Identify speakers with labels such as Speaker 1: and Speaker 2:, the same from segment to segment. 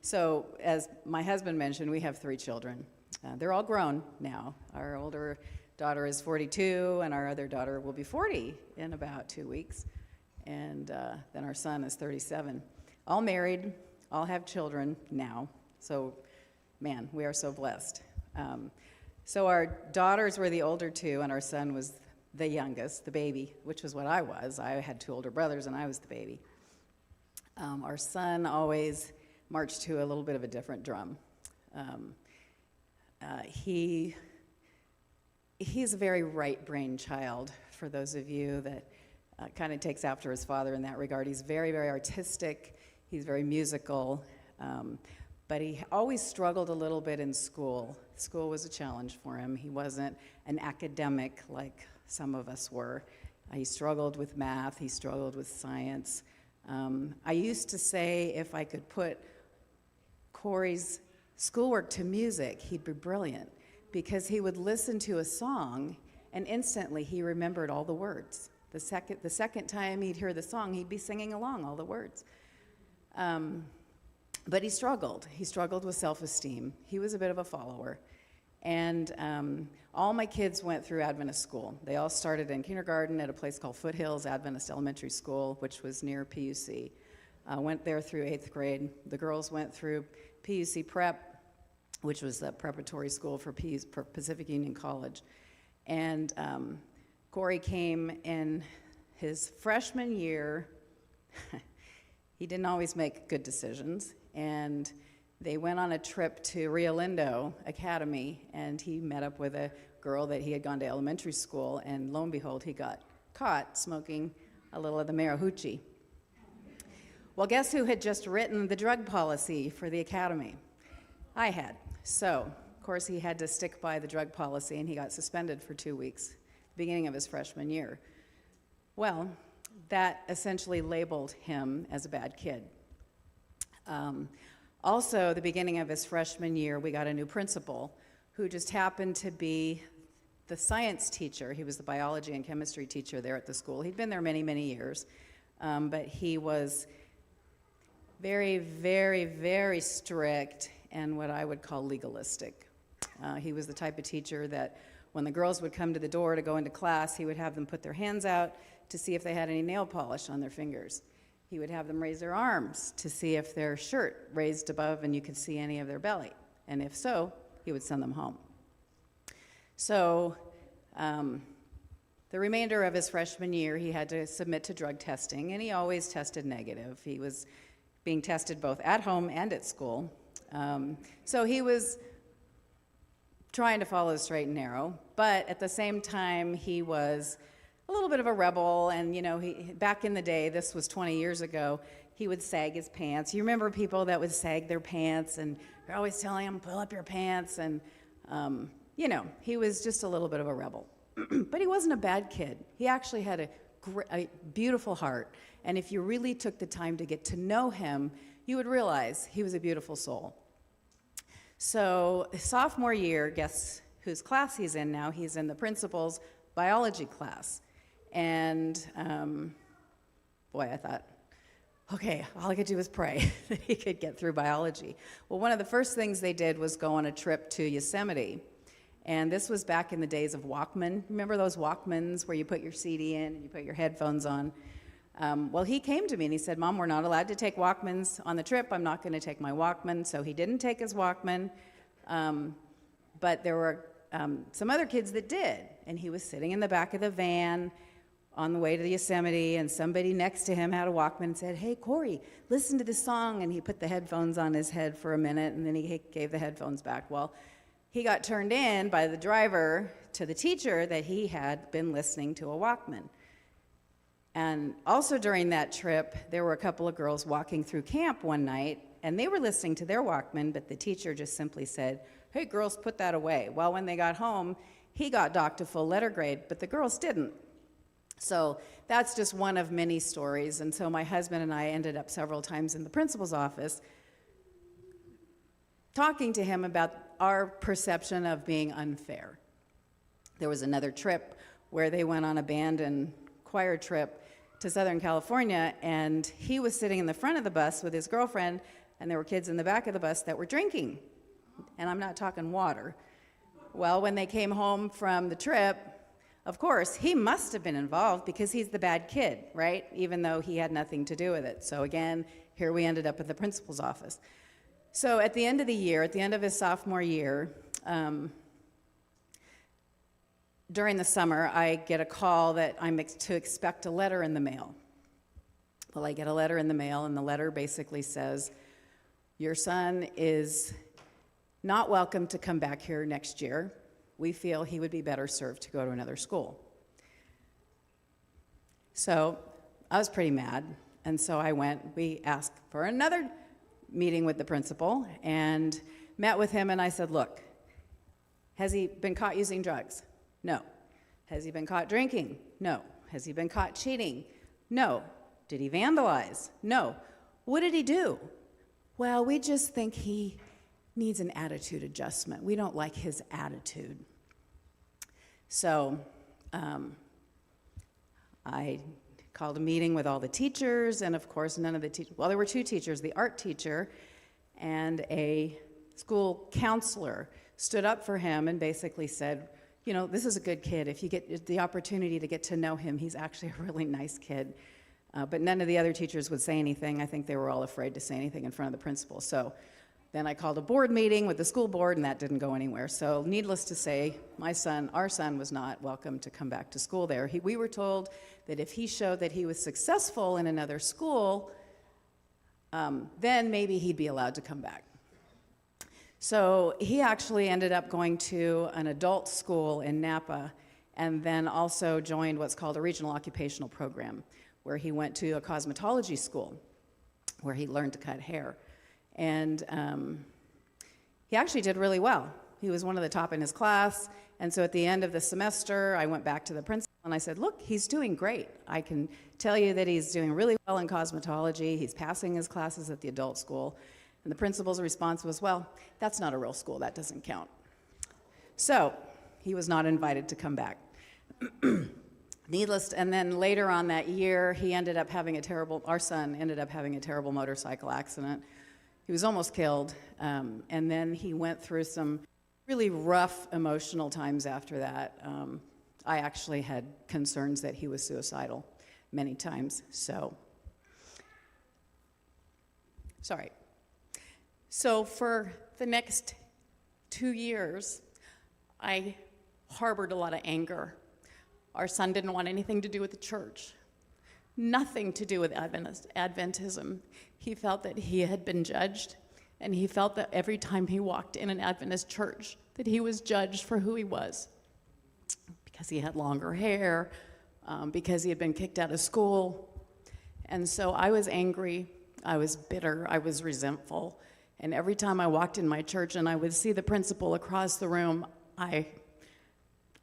Speaker 1: So as my husband mentioned, we have 3 children. They're all grown now. Our older daughter is 42, and our other daughter will be 40 in about 2 weeks. And then our son is 37. All married, all have children now. So, man, we are so blessed. So our daughters were the older 2, and our son was the youngest, the baby, which was what I was. I had 2 older brothers, and I was the baby. Our son always marched to a little bit of a different drum. He's a very right-brained child, for those of you that kind of takes after his father in that regard. He's very, very artistic. He's very musical. But he always struggled a little bit in school. School was a challenge for him. He wasn't an academic like some of us were. He struggled with math. He struggled with science. I used to say if I could put Corey's schoolwork to music, he'd be brilliant, because he would listen to a song and instantly he remembered all the words. The second time he'd hear the song, he'd be singing along all the words. But he struggled. He struggled with self-esteem. He was a bit of a follower. And all my kids went through Adventist school. They all started in kindergarten at a place called Foothills Adventist Elementary School, which was near PUC. Went there through 8th grade. The girls went through PUC Prep, which was the preparatory school for Pacific Union College. And Corey came in his freshman year. He didn't always make good decisions, and they went on a trip to Rio Lindo Academy, and he met up with a girl that he had gone to elementary school, and lo and behold, he got caught smoking a little of the Marijuchi. Well, guess who had just written the drug policy for the academy? I had. So, of course, he had to stick by the drug policy, and he got suspended for 2 weeks, beginning of his freshman year. Well, that essentially labeled him as a bad kid. Also, the beginning of his freshman year, we got a new principal who just happened to be the science teacher. He was the biology and chemistry teacher there at the school. He'd been there many, many years, but he was very, very, very strict and what I would call legalistic. He was the type of teacher that when the girls would come to the door to go into class, he would have them put their hands out to see if they had any nail polish on their fingers. He would have them raise their arms to see if their shirt raised above and you could see any of their belly. And if so, he would send them home. So the remainder of his freshman year, he had to submit to drug testing, and he always tested negative. He was being tested both at home and at school. So he was trying to follow the straight and narrow, but at the same time, he was a little bit of a rebel, and back in the day, this was 20 years ago, he would sag his pants. You remember people that would sag their pants, and you're always telling him, pull up your pants, and he was just a little bit of a rebel. But he wasn't a bad kid. He actually had a beautiful heart, and if you really took the time to get to know him, you would realize he was a beautiful soul. So sophomore year, guess whose class he's in now? He's in the principal's biology class. And boy, I thought, okay, all I could do was pray that he could get through biology. Well, one of the first things they did was go on a trip to Yosemite. And this was back in the days of Walkman. Remember those Walkmans where you put your CD in and you put your headphones on? Well, he came to me and he said, Mom, we're not allowed to take Walkmans on the trip. I'm not going to take my Walkman. So he didn't take his Walkman. But there were some other kids that did. And he was sitting in the back of the van on the way to the Yosemite, and somebody next to him had a Walkman and said, hey, Corey, listen to this song. And he put the headphones on his head for a minute, and then he gave the headphones back. Well, he got turned in by the driver to the teacher that he had been listening to a Walkman. And also during that trip, there were a couple of girls walking through camp one night, and they were listening to their Walkman, but the teacher just simply said, hey, girls, put that away. Well, when they got home, he got docked a full letter grade, but the girls didn't. So that's just one of many stories. And so my husband and I ended up several times in the principal's office talking to him about our perception of being unfair. There was another trip where they went on a band and choir trip to Southern California, and he was sitting in the front of the bus with his girlfriend, and there were kids in the back of the bus that were drinking. And I'm not talking water. Well, when they came home from the trip, of course, he must have been involved because he's the bad kid, right? Even though he had nothing to do with it. So again, here we ended up at the principal's office. So at the end of the year, at the end of his sophomore year, during the summer, I get a call that I'm to expect a letter in the mail. Well, I get a letter in the mail, and the letter basically says, your son is not welcome to come back here next year. We feel he would be better served to go to another school. So I was pretty mad, and so we asked for another meeting with the principal and met with him, and I said, look, has he been caught using drugs? No. Has he been caught drinking? No. Has he been caught cheating? No. Did he vandalize? No. What did he do? Well, we just think he needs an attitude adjustment. We don't like his attitude. So I called a meeting with all the teachers, and of course none of the teachers, well, there were two teachers, the art teacher and a school counselor stood up for him and basically said, you know, this is a good kid. If you get the opportunity to get to know him, he's actually a really nice kid. But none of the other teachers would say anything. I think they were all afraid to say anything in front of the principal. So then I called a board meeting with the school board, and that didn't go anywhere. So needless to say, our son was not welcome to come back to school there. We were told that if he showed that he was successful in another school, then maybe he'd be allowed to come back. So he actually ended up going to an adult school in Napa, and then also joined what's called a regional occupational program, where he went to a cosmetology school, where he learned to cut hair. And he actually did really well. He was one of the top in his class, and so at the end of the semester, I went back to the principal and I said, look, he's doing great. I can tell you that he's doing really well in cosmetology. He's passing his classes at the adult school. And the principal's response was, well, that's not a real school. That doesn't count. So he was not invited to come back. And then later on that year, our son ended up having a terrible motorcycle accident. He was almost killed, and then he went through some really rough emotional times after that. I actually had concerns that he was suicidal many times, so sorry. So for the next 2 years, I harbored a lot of anger. Our son didn't want anything to do with the church, nothing to do with Adventism. He felt that he had been judged, and he felt that every time he walked in an Adventist church, that he was judged for who he was, because he had longer hair, because he had been kicked out of school. And so I was angry, I was bitter, I was resentful. And every time I walked in my church and I would see the principal across the room, I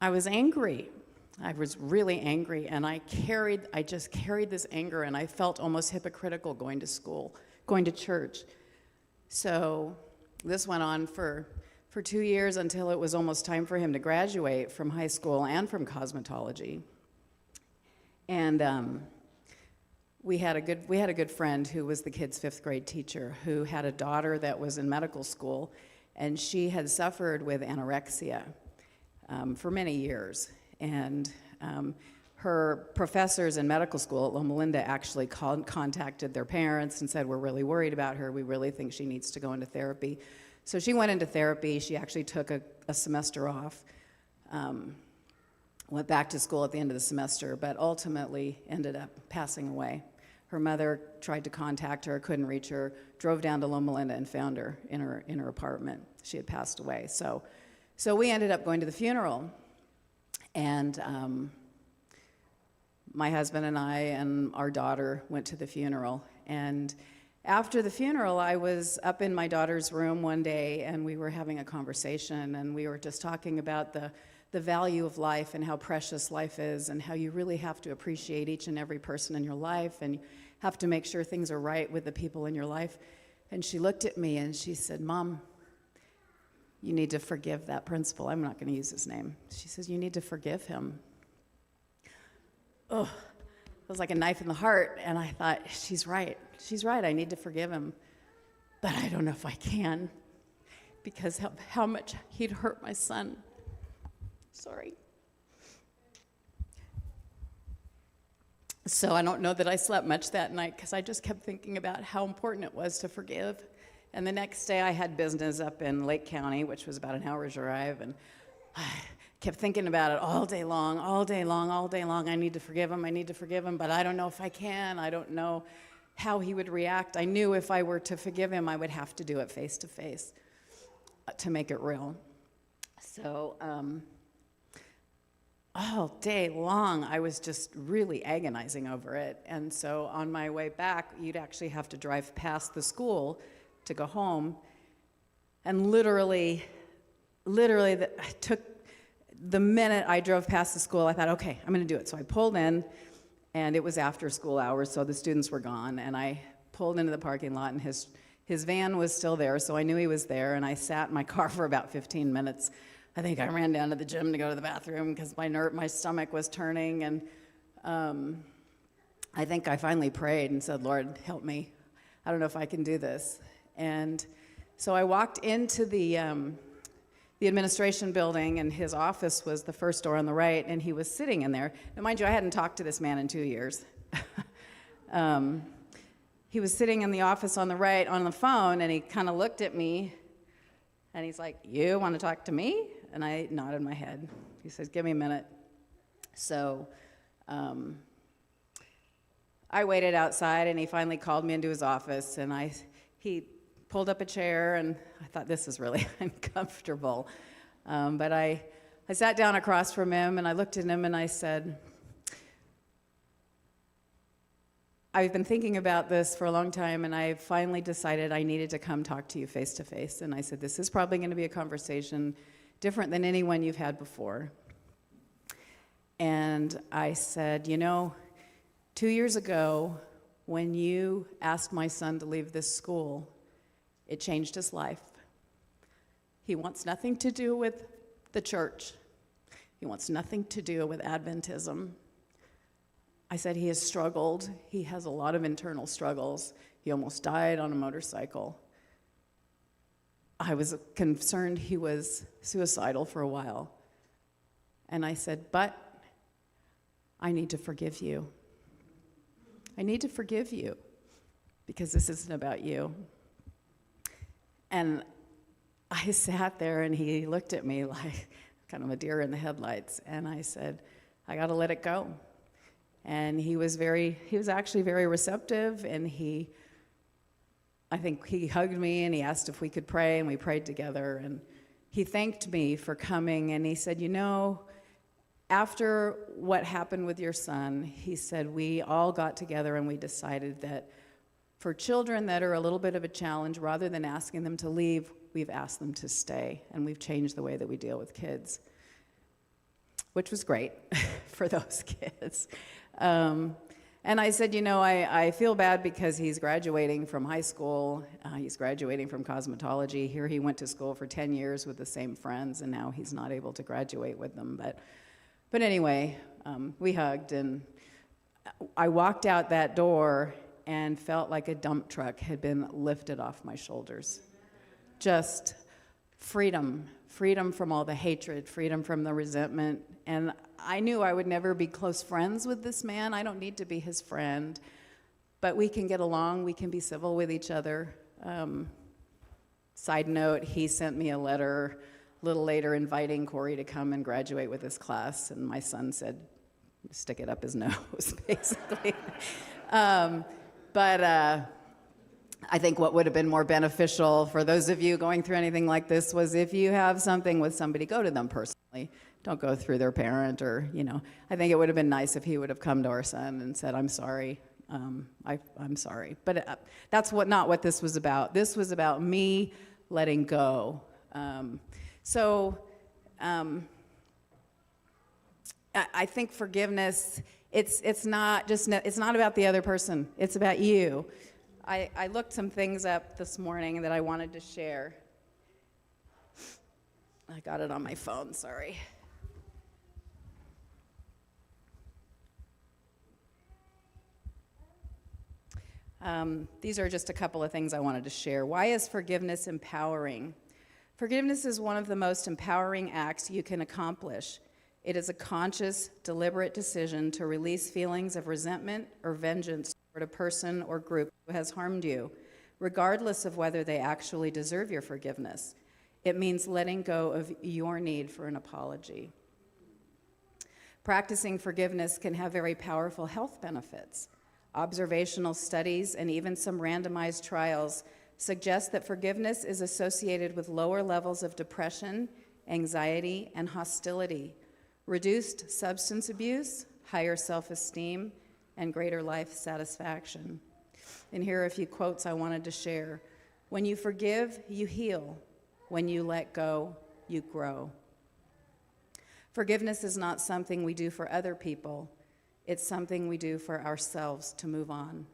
Speaker 1: was angry. I was really angry, and I just carried this anger, and I felt almost hypocritical going to school, going to church. So this went on for 2 years until it was almost time for him to graduate from high school and from cosmetology. And we had a good friend who was the kid's 5th grade teacher, who had a daughter that was in medical school, and she had suffered with anorexia for many years. And her professors in medical school at Loma Linda actually contacted their parents and said, we're really worried about her. We really think she needs to go into therapy. So she went into therapy. She actually took a semester off, went back to school at the end of the semester, but ultimately ended up passing away. Her mother tried to contact her, couldn't reach her, drove down to Loma Linda and found her in her apartment. She had passed away. So we ended up going to the funeral. And my husband and I and our daughter went to the funeral. And after the funeral, I was up in my daughter's room one day, and we were having a conversation, and we were just talking about the value of life and how precious life is, and how you really have to appreciate each and every person in your life, and you have to make sure things are right with the people in your life. And she looked at me and she said, Mom, you need to forgive that principal. I'm not going to use his name. She says, you need to forgive him. Oh, it was like a knife in the heart. And I thought, she's right. She's right. I need to forgive him. but I don't know if I can because of how much he'd hurt my son. Sorry. So I don't know that I slept much that night because I just kept thinking about how important it was to forgive. And the next day I had business up in Lake County, which was about an hour's drive, and I kept thinking about it all day long, all day long, all day long. I need to forgive him, but I don't know if I can. I don't know how he would react. I knew if I were to forgive him, I would have to do it face to face to make it real. So all day long, I was just really agonizing over it. And so on my way back, you'd actually have to drive past the school to go home. And literally, it took the minute I drove past the school, I thought, okay, I'm going to do it. So I pulled in, and it was after school hours, so the students were gone. And I pulled into the parking lot, and his van was still there, so I knew he was there. And I sat in my car for about 15 minutes. I think I ran down to the gym to go to the bathroom because my stomach was turning. And I think I finally prayed and said, Lord, help me. I don't know if I can do this. And so I walked into the administration building, and his office was the first door on the right, and he was sitting in there. Now, mind you, I hadn't talked to this man in 2 years. He was sitting in the office on the right on the phone, and he kind of looked at me, and he's like, you want to talk to me? And I nodded my head. He says, give me a minute. So I waited outside, and he finally called me into his office, and he pulled up a chair, and I thought, this is really uncomfortable. But I sat down across from him, and I looked at him, and I said, I've been thinking about this for a long time, and I finally decided I needed to come talk to you face to face. And I said, this is probably going to be a conversation different than any one you've had before. And I said, 2 years ago, when you asked my son to leave this school, it changed his life. He wants nothing to do with the church. He wants nothing to do with Adventism. I said he has struggled. He has a lot of internal struggles. He almost died on a motorcycle. I was concerned he was suicidal for a while. And I said, but I need to forgive you. I need to forgive you because this isn't about you. And I sat there, and he looked at me like kind of a deer in the headlights. And I said, I got to let it go. And he was actually very receptive, and I think he hugged me, and he asked if we could pray, and we prayed together. And he thanked me for coming, and he said, after what happened with your son, he said, we all got together and we decided that for children that are a little bit of a challenge, rather than asking them to leave, we've asked them to stay, and we've changed the way that we deal with kids, which was great for those kids. And I said, I feel bad because he's graduating from high school. He's graduating from cosmetology. Here he went to school for 10 years with the same friends, and now he's not able to graduate with them. But anyway, we hugged, and I walked out that door and felt like a dump truck had been lifted off my shoulders. Just freedom from all the hatred, freedom from the resentment. And I knew I would never be close friends with this man. I don't need to be his friend, but we can get along. We can be civil with each other. Side note, he sent me a letter a little later inviting Corey to come and graduate with his class, and my son said, stick it up his nose, basically. But I think what would have been more beneficial for those of you going through anything like this was if you have something with somebody, go to them personally. Don't go through their parent or, I think it would have been nice if he would have come to our son and said, I'm sorry. I'm sorry. But that's not what this was about. This was about me letting go. I think forgiveness, it's not about the other person. It's about you. I looked some things up this morning that I wanted to share. I got it on my phone, sorry. These are just a couple of things I wanted to share. Why is forgiveness empowering? Forgiveness is one of the most empowering acts you can accomplish. It is a conscious, deliberate decision to release feelings of resentment or vengeance toward a person or group who has harmed you, regardless of whether they actually deserve your forgiveness. It means letting go of your need for an apology. Practicing forgiveness can have very powerful health benefits. Observational studies and even some randomized trials suggest that forgiveness is associated with lower levels of depression, anxiety, and hostility, reduced substance abuse, higher self-esteem, and greater life satisfaction. And here are a few quotes I wanted to share. When you forgive, you heal. When you let go, you grow. Forgiveness is not something we do for other people. It's something we do for ourselves to move on.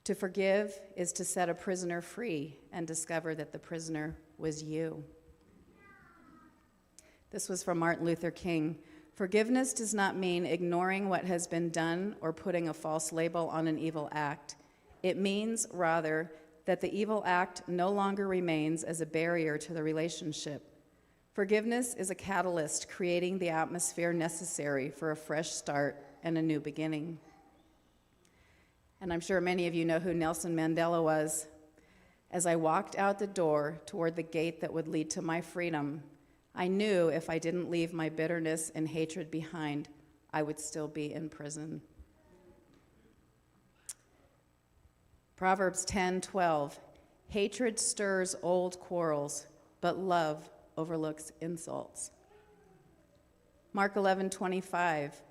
Speaker 1: To forgive is to set a prisoner free and discover that the prisoner was you. This was from Martin Luther King. Forgiveness does not mean ignoring what has been done or putting a false label on an evil act. It means, rather, that the evil act no longer remains as a barrier to the relationship. Forgiveness is a catalyst creating the atmosphere necessary for a fresh start and a new beginning. And I'm sure many of you know who Nelson Mandela was. As I walked out the door toward the gate that would lead to my freedom, I knew if I didn't leave my bitterness and hatred behind, I would still be in prison. Proverbs 10:12, hatred stirs old quarrels, but love overlooks insults. Mark 11:25,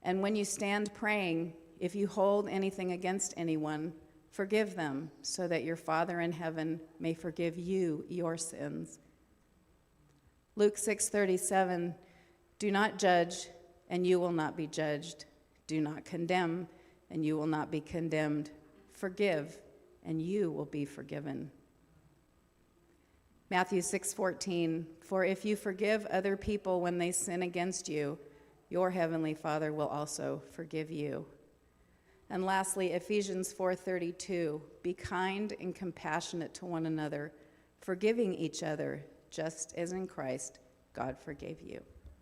Speaker 1: and when you stand praying, if you hold anything against anyone, forgive them, so that your Father in heaven may forgive you your sins. Luke 6:37, do not judge, and you will not be judged. Do not condemn, and you will not be condemned. Forgive, and you will be forgiven. Matthew 6:14, for if you forgive other people when they sin against you, your heavenly Father will also forgive you. And lastly, Ephesians 4:32, be kind and compassionate to one another, forgiving each other, just as in Christ God forgave you.